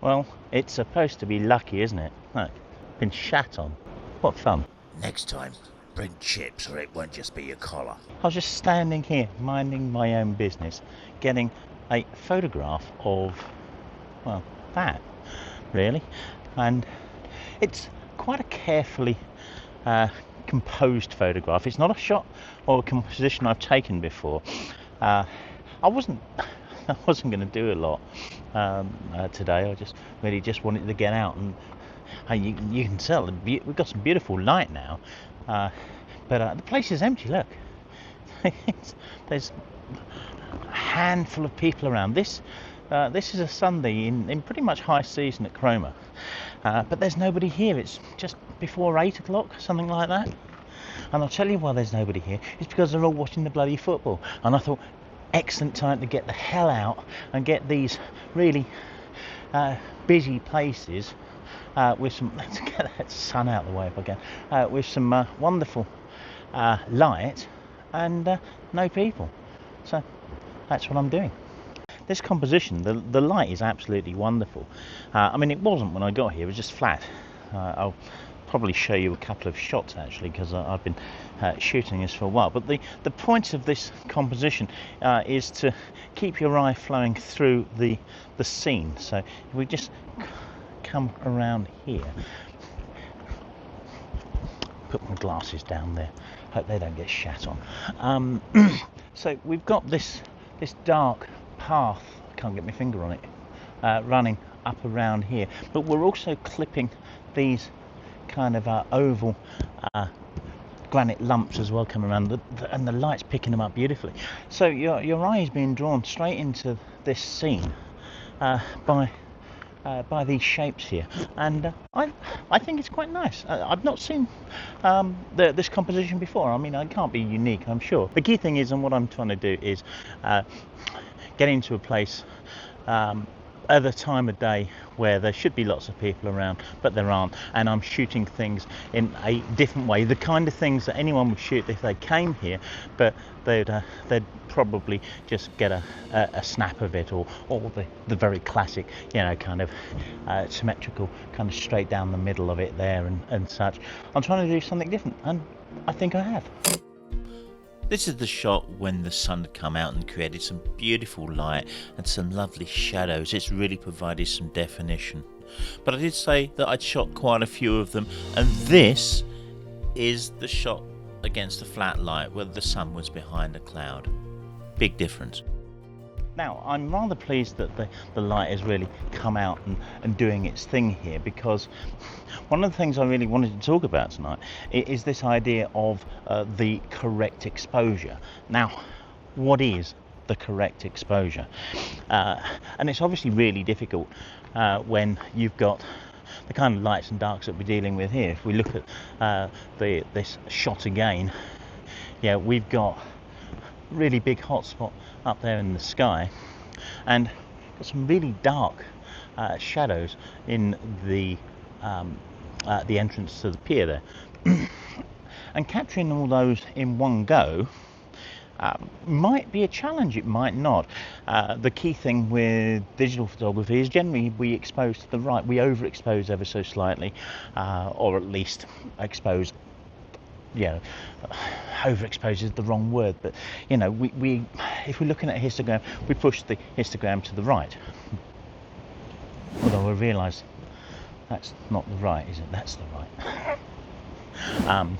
Well, it's supposed to be lucky, isn't it? Look, been shat on. What fun. Next time, bring chips or it won't just be your collar. I was just standing here, minding my own business, getting a photograph of, well, that, really. And it's quite a carefully composed photograph. It's not a shot or a composition I've taken before. I wasn't going to do a lot today. I just wanted to get out, and you can tell we've got some beautiful light now, but the place is empty. Look, there's a handful of people around. This is a Sunday in pretty much high season at Cromer, but there's nobody here. It's just before 8 o'clock, something like that. And I'll tell you why there's nobody here. It's because they're all watching the bloody football. And I thought, excellent time to get the hell out and get these really busy places with some, let's get that sun out of the way if I can, with some wonderful light and no people. So that's what I'm doing. This composition, the light is absolutely wonderful. I mean, it wasn't when I got here, it was just flat. I'll probably show you a couple of shots actually, because I've been shooting this for a while. But the point of this composition is to keep your eye flowing through the scene. So if we just come around here, put my glasses down there, hope they don't get shat on. So we've got this dark path, I can't get my finger on it, running up around here, but we're also clipping these kind of oval granite lumps as well coming around, and the light's picking them up beautifully. So your eye is being drawn straight into this scene by these shapes here, and I think it's quite nice. I've not seen this composition before. I mean, it can't be unique, I'm sure. The key thing is, and what I'm trying to do is get into a place at a time of day where there should be lots of people around, but there aren't, and I'm shooting things in a different way, the kind of things that anyone would shoot if they came here, but they'd probably just get a snap of it, or the very classic, kind of symmetrical, kind of straight down the middle of it there and such. I'm trying to do something different, and I think I have. This is the shot when the sun had come out and created some beautiful light and some lovely shadows. It's really provided some definition. But I did say that I'd shot quite a few of them, and this is the shot against the flat light where the sun was behind a cloud. Big difference. Now, I'm rather pleased that the light has really come out and doing its thing here, because one of the things I really wanted to talk about tonight is this idea of the correct exposure. Now, what is the correct exposure? And it's obviously really difficult when you've got the kind of lights and darks that we're dealing with here. If we look at this shot again, we've got really big hotspot up there in the sky, and got some really dark shadows in the entrance to the pier there. And capturing all those in one go might be a challenge, it might not. The key thing with digital photography is generally we expose to the right, we overexpose ever so slightly, or at least expose, overexposure is the wrong word, but we if we're looking at a histogram, we push the histogram to the right. Although I realise that's not the right, is it? That's the right.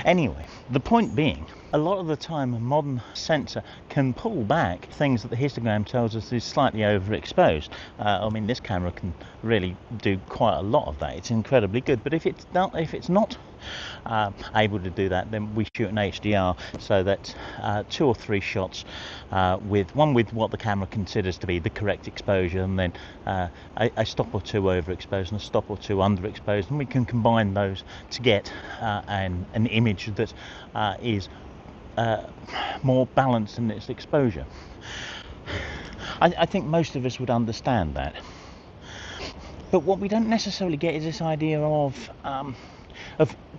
Anyway, the point being, a lot of the time a modern sensor can pull back things that the histogram tells us is slightly overexposed. I mean, this camera can really do quite a lot of that. It's incredibly good. But if it's not able to do that, then we shoot an HDR, so that 2 or 3 shots with what the camera considers to be the correct exposure, and then a stop or two overexposed and a stop or two underexposed, and we can combine those to get an image that is more balanced in its exposure. I think most of us would understand that. But what we don't necessarily get is this idea of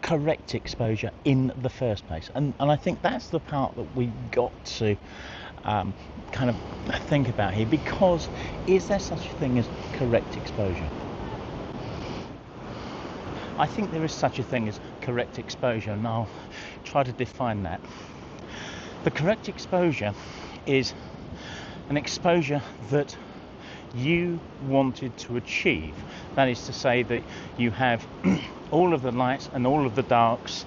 correct exposure in the first place, and I think that's the part that we've got to kind of think about here, because is there such a thing as correct exposure? I think there is such a thing as correct exposure, and I'll try to define that. The correct exposure is an exposure that you wanted to achieve. That is to say that you have all of the lights and all of the darks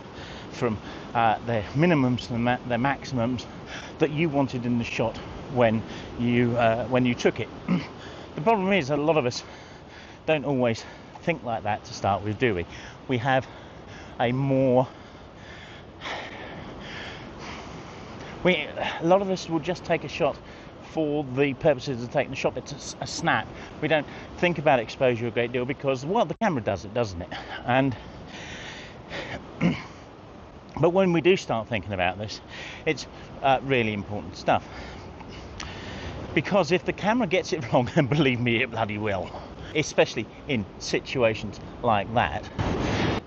from their minimums to their maximums that you wanted in the shot when you took it. The problem is that a lot of us don't always think like that to start with, do we? We have a lot of us will just take a shot for the purposes of taking the shot. It's a snap. We don't think about exposure a great deal because, well, the camera does it, doesn't it? And but when we do start thinking about this, it's really important stuff. Because if the camera gets it wrong, and believe me, it bloody will, especially in situations like that,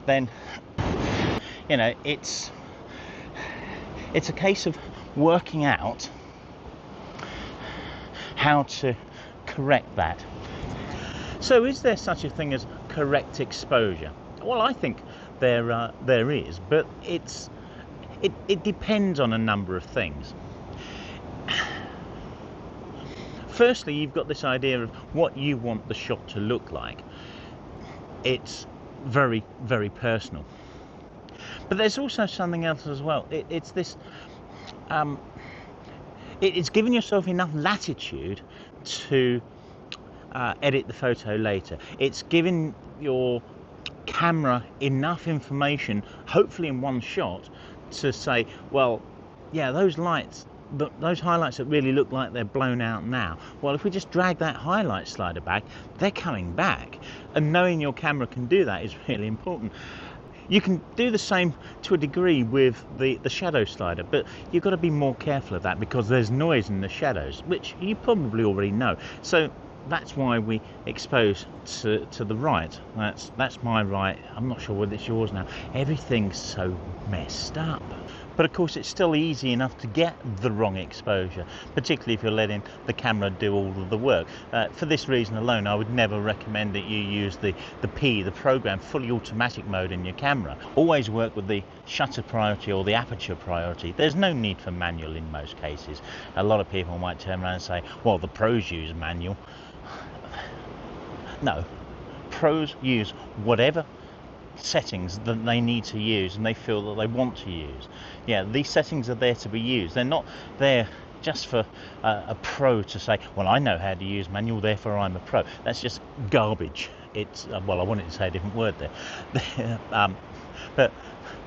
then, you know, it's a case of working out how to correct that. So is there such a thing as correct exposure? Well, I think there is, but it depends on a number of things. Firstly, you've got this idea of what you want the shot to look like. It's very, very personal. But there's also something else as well. It's this. It's giving yourself enough latitude to edit the photo later. It's giving your camera enough information, hopefully in one shot, to say, well, yeah, those lights, those highlights that really look like they're blown out now, well, if we just drag that highlight slider back, they're coming back. And knowing your camera can do that is really important. You can do the same to a degree with the shadow slider, but you've got to be more careful of that because there's noise in the shadows, which you probably already know. So that's why we expose to the right. That's my right. I'm not sure whether it's yours now. Everything's so messed up. But of course it's still easy enough to get the wrong exposure, particularly if you're letting the camera do all of the work. For this reason alone, I would never recommend that you use the program fully automatic mode in your camera. Always work with the shutter priority or the aperture priority. There's no need for manual in most cases. A lot of people might turn around and say, well, the pros use manual. No, pros use whatever settings that they need to use and they feel that they want to use. Yeah, these settings are there to be used. They're not there just for a pro to say, well, I know how to use manual, therefore I'm a pro. That's just garbage. It's well, I wanted to say a different word there. But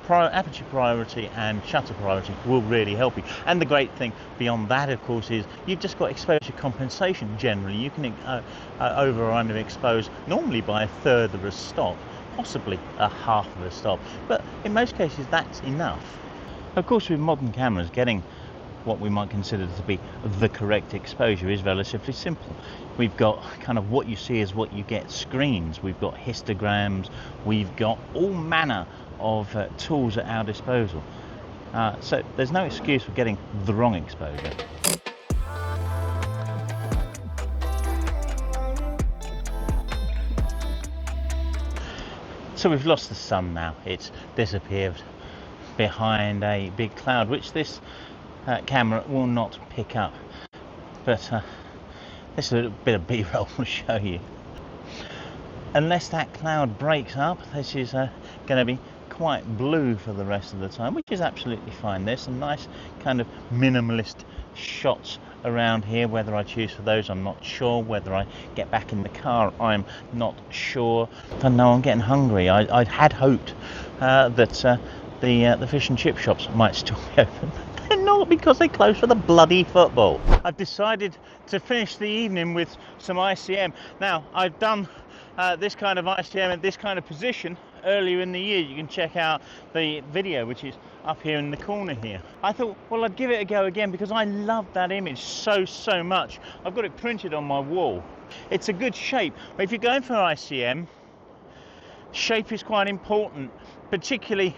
aperture priority and shutter priority will really help you. And the great thing beyond that, of course, is you've just got exposure compensation. Generally, you can over or under expose normally by a third of a stop, possibly a half of a stop, but in most cases that's enough. Of course, with modern cameras, getting what we might consider to be the correct exposure is relatively simple. We've got kind of what you see is what you get screens, we've got histograms, we've got all manner of tools at our disposal. So there's no excuse for getting the wrong exposure. So we've lost the sun now. It's disappeared behind a big cloud, which this camera will not pick up. But this is a little bit of B-roll to show you. Unless that cloud breaks up, this is going to be quite blue for the rest of the time, which is absolutely fine. There's some nice kind of minimalist shots around here. Whether I choose for those, I'm not sure. Whether I get back in the car, I'm not sure. I know I'm getting hungry. I had hoped that the fish and chip shops might still be open. They're not, because they close for the bloody football. I've decided to finish the evening with some ICM. Now, I've done this kind of ICM in this kind of position earlier in the year. You can check out the video, which is up here in the corner here. I thought, well, I'd give it a go again because I love that image so much. I've got it printed on my wall. It's a good shape. If you're going for ICM, shape is quite important, particularly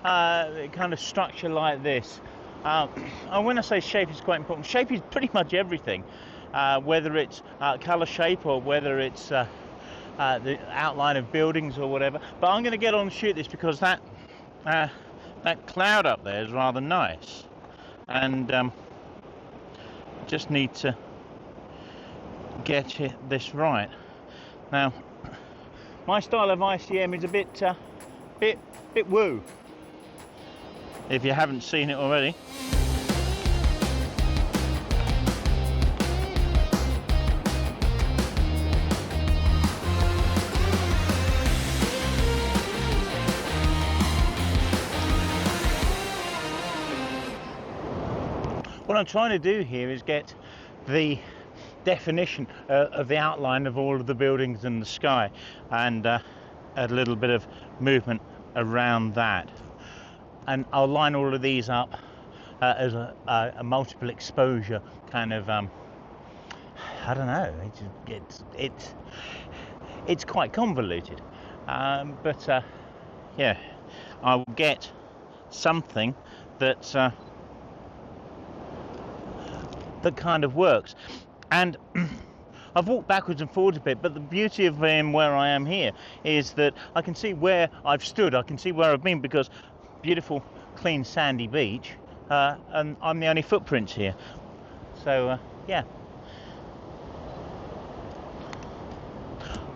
kind of structure like this. And when I say shape is quite important, shape is pretty much everything, whether it's colour shape or whether it's the outline of buildings or whatever. But I'm going to get on and shoot this because that cloud up there is rather nice, and just need to get this right. Now, my style of ICM is a bit woo, if you haven't seen it already. What I'm trying to do here is get the definition of the outline of all of the buildings in the sky, and a little bit of movement around that. And I'll line all of these up as a multiple exposure kind of, I don't know, it's quite convoluted. But yeah, I will get something that's that kind of works. And I've walked backwards and forwards a bit, but the beauty of where I am here is that I can see where I've stood, I can see where I've been, because beautiful clean sandy beach, and I'm the only footprints here. So yeah,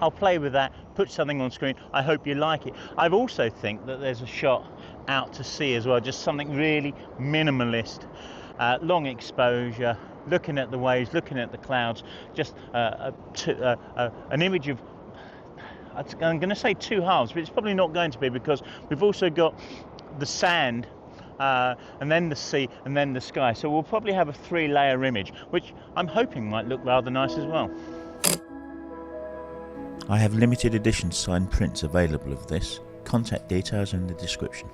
I'll play with that, put something on screen. I hope you like it. I also think that there's a shot out to sea as well, just something really minimalist, long exposure, looking at the waves, looking at the clouds, just an image of, I'm going to say two halves, but it's probably not going to be, because we've also got the sand, and then the sea, and then the sky. So we'll probably have a 3-layer image, which I'm hoping might look rather nice as well. I have limited edition signed prints available of this. Contact details in the description.